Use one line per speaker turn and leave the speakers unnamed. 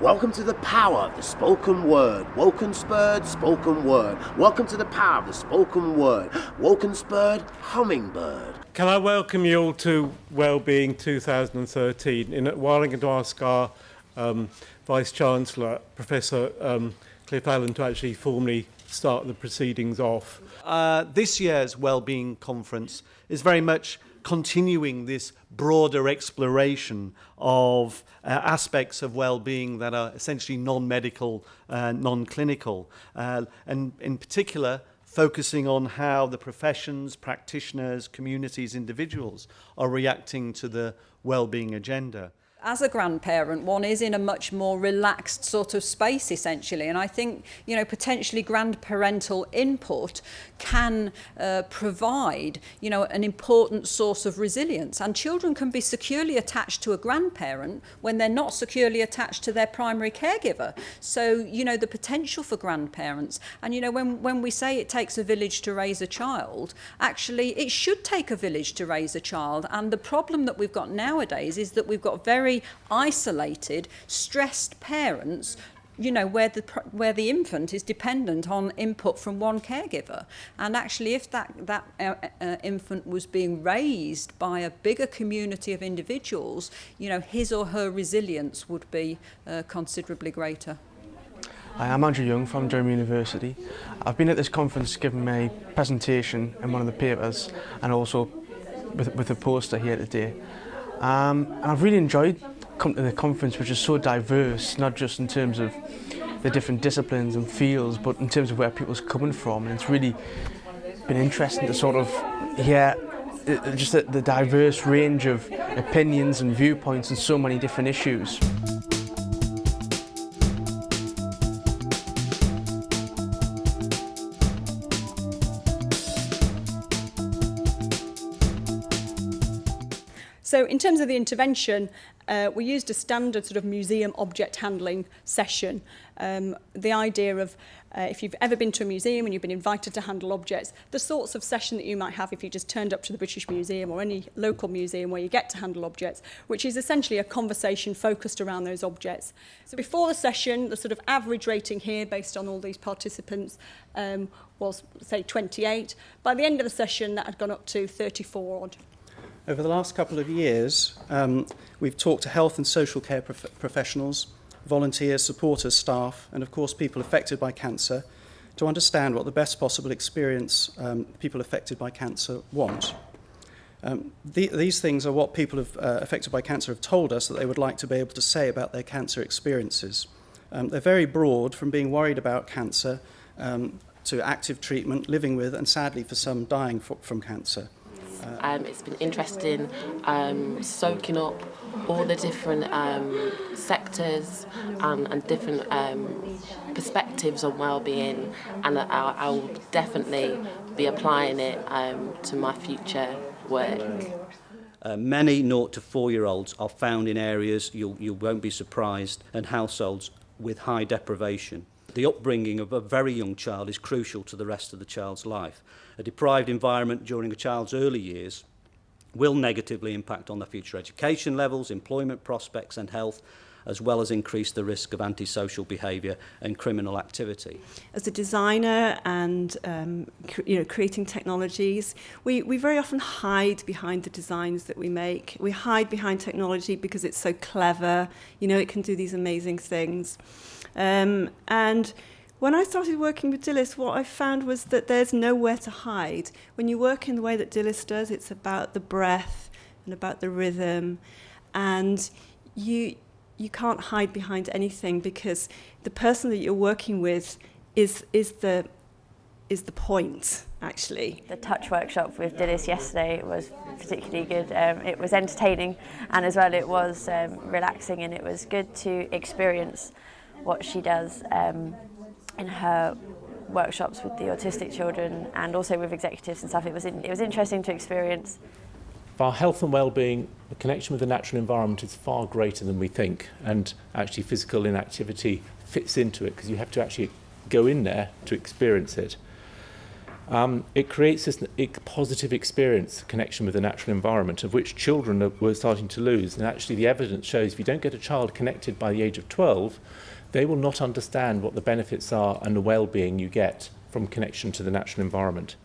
Welcome to the power of the spoken word. Woken spurred, spoken word. Welcome to the power of the spoken word. Woken spurred, hummingbird.
Can I welcome you all to Wellbeing 2013? While I'm going to ask our Vice-Chancellor, Professor Cliff Allen, to actually formally start the proceedings off.
This year's Wellbeing Conference is very much continuing this broader exploration of aspects of well-being that are essentially non-medical, non-clinical, and in particular focusing on how the professions, practitioners, communities, individuals are reacting to the well-being agenda.
As a grandparent, one is in a much more relaxed sort of space, essentially. And I think, potentially grandparental input can provide, an important source of resilience. And children can be securely attached to a grandparent when they're not securely attached to their primary caregiver. So, the potential for grandparents. And, when we say it takes a village to raise a child, actually, it should take a village to raise a child. And the problem that we've got nowadays is that we've got very isolated, stressed parents, where the infant is dependent on input from one caregiver. And actually, if that infant was being raised by a bigger community of individuals, his or her resilience would be considerably greater.
Hi, I'm Andrew Young from Birmingham University. I've been at this conference giving my presentation in one of the papers and also with a poster here today. I've really enjoyed coming to the conference, which is so diverse, not just in terms of the different disciplines and fields, but in terms of where people's coming from. And it's really been interesting to sort of hear just the diverse range of opinions and viewpoints on so many different issues.
So in terms of the intervention, we used a standard sort of museum object handling session. The idea of if you've ever been to a museum and you've been invited to handle objects, the sorts of session that you might have if you just turned up to the British Museum or any local museum where you get to handle objects, which is essentially a conversation focused around those objects. So before the session, the sort of average rating here based on all these participants was, say, 28. By the end of the session, that had gone up to 34 odd.
Over the last couple of years, we've talked to health and social care professionals, volunteers, supporters, staff, and of course people affected by cancer to understand what the best possible experience people affected by cancer want. These things are what people affected by cancer have told us that they would like to be able to say about their cancer experiences. They're very broad, from being worried about cancer to active treatment, living with, and sadly for some dying from cancer.
It's been interesting soaking up all the different sectors and different perspectives on well-being, and I will definitely be applying it to my future work.
Many 0 to 4-year-olds are found in areas, you won't be surprised, and households with high deprivation. The upbringing of a very young child is crucial to the rest of the child's life. A deprived environment during a child's early years will negatively impact on their future education levels, employment prospects and health, as well as increase the risk of antisocial behaviour and criminal activity.
As a designer and creating technologies, we very often hide behind the designs that we make. We hide behind technology because it's so clever, it can do these amazing things. And when I started working with Dilys, what I found was that there's nowhere to hide. When you work in the way that Dilys does, it's about the breath and about the rhythm, and you can't hide behind anything because the person that you're working with is the point, actually.
The touch workshop with Dilys yesterday was particularly good. It was entertaining, and as well it was relaxing, and it was good to experience what she does in her workshops with the autistic children and also with executives and stuff. It was interesting to experience.
For our health and well-being, the connection with the natural environment is far greater than we think, and actually physical inactivity fits into it because you have to actually go in there to experience it. It creates this positive experience, connection with the natural environment, of which children were starting to lose. And actually the evidence shows if you don't get a child connected by the age of 12, they will not understand what the benefits are and the well-being you get from connection to the natural environment.